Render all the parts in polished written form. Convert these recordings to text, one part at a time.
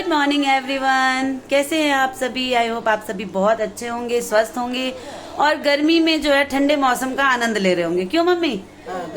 Good morning everyone, कैसे हैं आप सभी। आई होप आप सभी बहुत अच्छे होंगे, स्वस्थ होंगे और गर्मी में जो है ठंडे मौसम का आनंद ले रहे होंगे। क्यों मम्मी?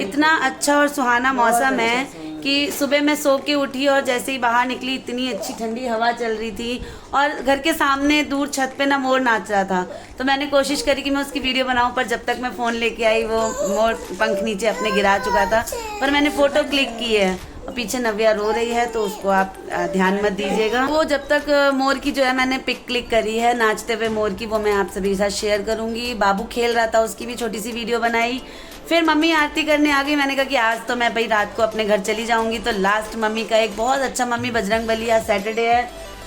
इतना अच्छा और सुहाना मौसम है कि सुबह मैं सो के उठी और जैसे ही बाहर निकली इतनी अच्छी ठंडी हवा चल रही थी और घर के सामने दूर छत पे ना मोर नाच रहा था। तो मैंने कोशिश करी कि मैं उसकी वीडियो बनाऊं, पर जब तक मैं फ़ोन लेके आई वो मोर पंख नीचे अपने गिरा चुका था। पर मैंने फ़ोटो क्लिक की है और पीछे नव्या रो रही है, तो उसको आप ध्यान मत दीजिएगा। वो जब तक मोर की जो है मैंने पिक क्लिक करी है नाचते हुए मोर की, वो मैं आप सभी के साथ शेयर करूंगी। बाबू खेल रहा था, उसकी भी छोटी सी वीडियो बनाई। फिर मम्मी आरती करने आ गई। मैंने कहा कि आज तो मैं भाई रात को अपने घर चली जाऊंगी, तो लास्ट मम्मी का एक बहुत अच्छा, मम्मी बजरंग बली, आज सैटरडे है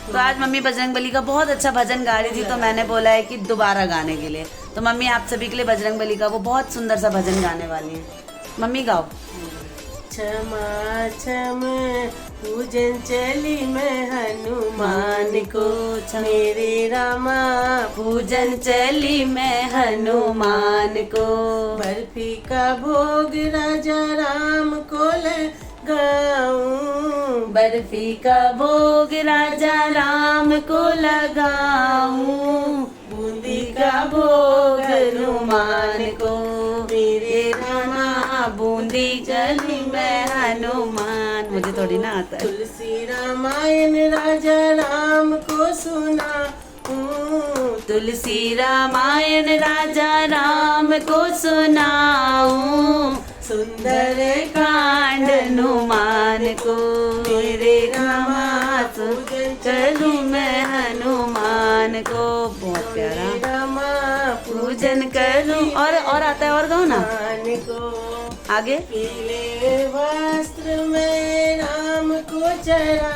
तो आज मम्मी बजरंग बली का बहुत अच्छा भजन गा रही थी। तो मैंने बोला है कि दोबारा गाने के लिए, तो मम्मी आप सभी के लिए बजरंग बली का वो बहुत सुंदर सा भजन गाने वाली है। मम्मी गाओ। क्षमा क्षम पूजन चली मैं हनुमान को, मेरे रामा पूजन चली मैं हनुमान को। बर्फी का भोग राजा राम को लगाऊं, बर्फी का भोग राजा राम को लगाऊं, बूंदी का भोग हनुमान को, मेरे रामा बूंदी चली मैं हनुमान। मुझे थोड़ी ना आता है। तुलसी रामायण राजा राम को सुना, तुलसी रामायण राजा राम को सुनाऊं, सुंदर कांड हनुमान को, मेरे रामा चलूं मैं हनुमान को। बहुत प्यारा। रामा पूजन करूं। और आता है, और गाओ ना को। आगे। पीले वस्त्र में राम को चढ़ा,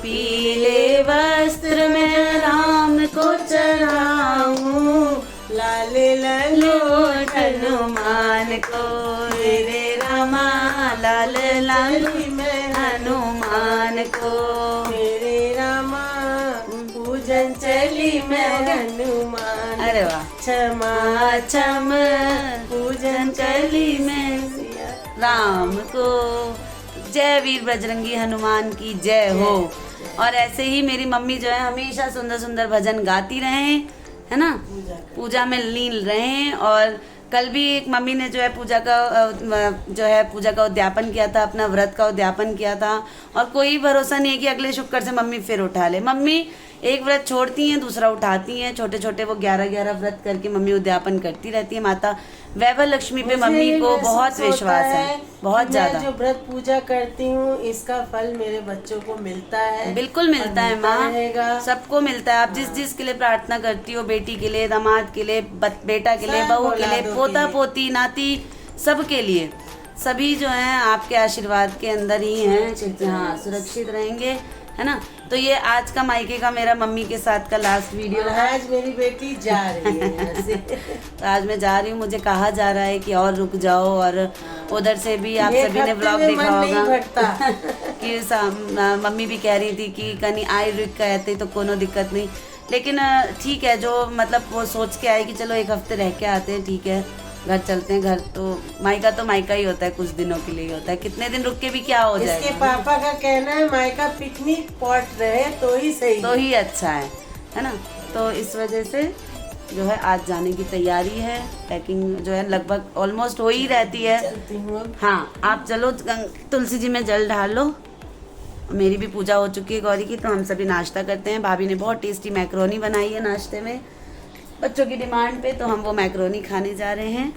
पीले वस्त्र में राम को चढ़ाऊं, लाल लंगोट हनुमान को, मेरे रामा लाल लाली में हनुमान को, मेरे रामा पूजन चली मैं हनुमान। अरे वाह। क्षमा क्षम पूजन चली मैं राम को। जय वीर बजरंगी हनुमान की जय हो। और ऐसे ही मेरी मम्मी जो है हमेशा सुंदर सुंदर भजन गाती रहे, है ना, पूजा में लीन रहे। और कल भी एक मम्मी ने जो है पूजा का उद्यापन किया था, अपना व्रत का उद्यापन किया था। और कोई भरोसा नहीं है कि अगले शुक्र से मम्मी फिर उठा ले। मम्मी एक व्रत छोड़ती हैं, दूसरा उठाती हैं। छोटे छोटे वो 11 व्रत करके मम्मी उद्यापन करती रहती है। माता वैभव लक्ष्मी पे मम्मी को बहुत विश्वास है, बहुत ज्यादा। जो व्रत पूजा करती हूँ इसका फल मेरे बच्चों को मिलता है। बिल्कुल मिलता है माँ, सबको मिलता है। आप जिस जिस के लिए प्रार्थना करती हो, बेटी के लिए, दामाद के लिए, बेटा के लिए, बहू के लिए, पोता पोती, नाती, सबके लिए, सभी जो हैं आपके आशीर्वाद के अंदर ही हैं। हाँ, सुरक्षित रहेंगे, है ना। तो ये आज का मायके का मेरा मम्मी के साथ का लास्ट वीडियो है। आज मेरी बेटी जा रही है यहाँ से। तो आज मैं जा रही हूँ, मुझे कहा जा रहा है कि और रुक जाओ। और उधर से भी आप सभी ने ब्लॉग देखा होगा कि मम्मी भी कह रही थी कि कहीं आई रुक कहते तो कोनो दिक्कत नहीं। लेकिन ठीक है, जो मतलब वो सोच के आए कि चलो एक हफ्ते रह के आते हैं, ठीक है, घर चलते हैं। घर तो मायका ही होता है, कुछ दिनों के लिए ही होता है। कितने दिन रुक के भी क्या हो जाएगा। इसके पापा का कहना है मायका पिकनिक स्पॉट रहे तो ही सही, तो ही अच्छा है ना। तो इस वजह से जो है आज जाने की तैयारी है। पैकिंग जो है लगभग ऑलमोस्ट हो ही रहती है। हाँ, आप चलो तुलसी जी में जल ढाल लो। मेरी भी पूजा हो चुकी है गौरी की, तो हम सभी नाश्ता करते हैं। भाभी ने बहुत टेस्टी मैक्रोनी बनाई है नाश्ते में, बच्चों की डिमांड पे, तो हम वो मैक्रोनी खाने जा रहे हैं।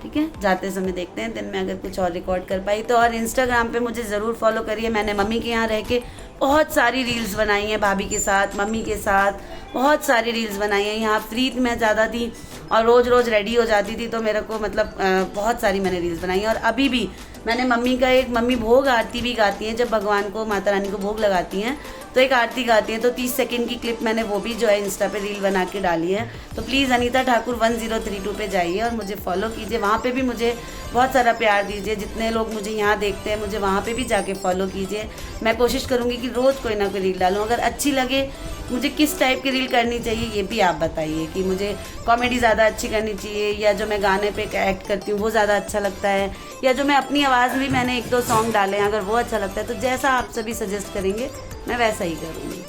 ठीक है, जाते समय देखते हैं दिन में अगर कुछ और रिकॉर्ड कर पाई तो। और इंस्टाग्राम पे मुझे ज़रूर फॉलो करिए। मैंने मम्मी के यहाँ रह के बहुत सारी रील्स बनाई हैं, भाभी के साथ, मम्मी के साथ बहुत सारी रील्स बनाई हैं। यहाँ फ्री में ज़्यादा थी और रोज़ रोज़ रेडी हो जाती थी, तो मेरे को मतलब बहुत सारी मैंने रील्स बनाई हैं। और अभी भी मैंने मम्मी भोग आरती भी गाती हैं। जब भगवान को, माता रानी को भोग लगाती हैं तो एक आरती गाती हैं, तो 30 सेकंड की क्लिप मैंने वो भी जो है इंस्टा पे रील बना के डाली है। तो प्लीज़ अनीता ठाकुर 1032 पे जाइए और मुझे फॉलो कीजिए। वहाँ पे भी मुझे बहुत सारा प्यार दीजिए। जितने लोग मुझे यहाँ देखते हैं, मुझे वहाँ पे भी जाके फॉलो कीजिए। मैं कोशिश करूँगी कि रोज़ कोई ना कोई रील डालूँ। अगर अच्छी लगे मुझे किस टाइप की रील करनी चाहिए ये भी आप बताइए, कि मुझे कॉमेडी ज़्यादा अच्छी करनी चाहिए या जो मैं गाने पे एक्ट करती हूँ वो ज़्यादा अच्छा लगता है, या जो मैं अपनी आवाज़ में मैंने 1-2 सॉन्ग डाले हैं, अगर वो अच्छा लगता है तो जैसा आप सभी सजेस्ट करेंगे मैं वैसा ही करूँगी।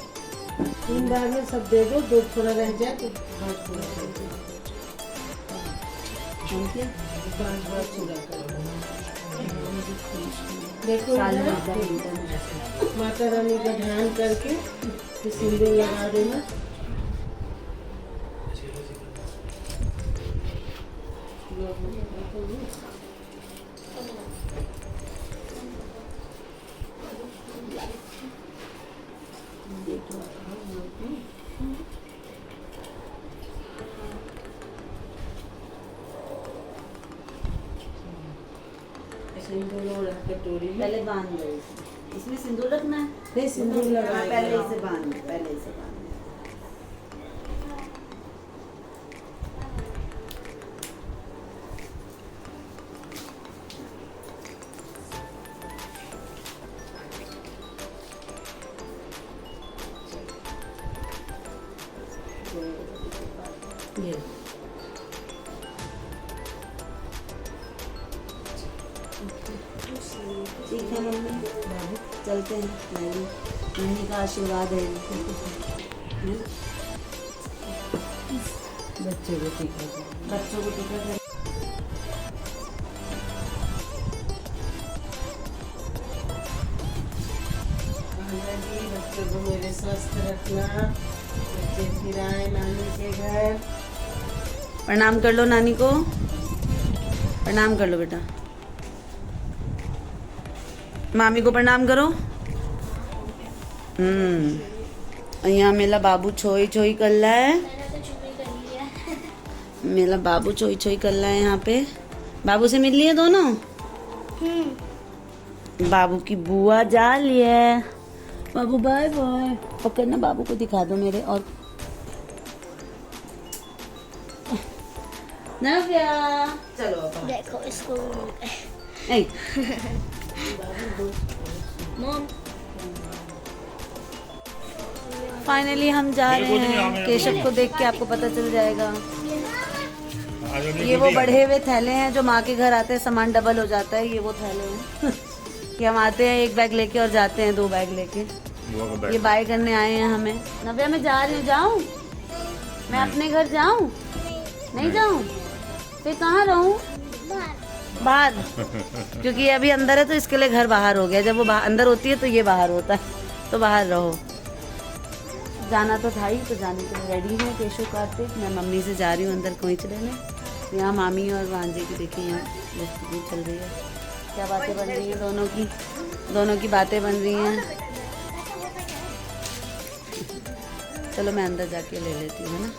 3 बार में सब दे दो, 2 थोड़ा रह जाए तो 5 पूरा कर दो। ठीक है, 5 बार पूरा कर दो। देखो साल में इधर, 10 मिनट। माता रानी का ध्यान करके फिर सिंदूर लगा देना। सिंदूर और कटोरी में पहले बांध दो, इसमें सिंदूर रखना है। नहीं, सिंदूर लगा हाँ, पहले इसे बांध दो, पहले इसे बांध दो। ये ठीक है मम्मी, चलते हैं। मम्मी का आशीर्वाद है। बच्चे को टीका दो। बच्चों को टीका कर। जी, बच्चों को मेरे स्वस्थ रखना, बच्चे फिर आए नानी के घर। प्रणाम कर लो नानी को, प्रणाम कर लो बेटा। मामी को प्रणाम करो। અહીંયા मेला बाबू छोई छोई कर रहा है। मेरा बाबू छोई छोई कर रहा है यहाँ पे। बाबू से मिल लिए दोनों। बाबू की बुआ जा रही है। बाबू बाय बाय। पकड़ना, बाबू को दिखा दो मेरे। और नव्या चलो अब। देखो इसको नहीं मॉम फाइनली हम जा रहे हैं। केशव को देख के आपको पता चल जाएगा। ये वो बढ़े हुए थैले हैं जो माँ के घर आते हैं, सामान डबल हो जाता है। ये वो थैले हैं कि हम आते हैं 1 बैग लेके और जाते हैं 2 बैग लेके। ये बाय करने आए हैं हमें। नव्या मैं जा रही हूँ, जाऊँ मैं अपने घर जाऊँ? नहीं जाऊँ फिर कहाँ रहूँ? बाहर क्योंकि ये अभी अंदर है तो इसके लिए घर बाहर हो गया। जब वो अंदर होती है तो ये बाहर होता है, तो बाहर रहो। जाना तो था ही, तो जाने के लिए रेडी है केशव कार्तिक। मैं मम्मी से जा रही हूँ अंदर खोइच लेने। यहाँ मामी और वांजे की देखिए यहाँ गुफ्तगू चल रही है। क्या बातें बन रही हैं दोनों की बातें बन रही हैं। चलो मैं अंदर जाके ले लेती हूँ, है ना।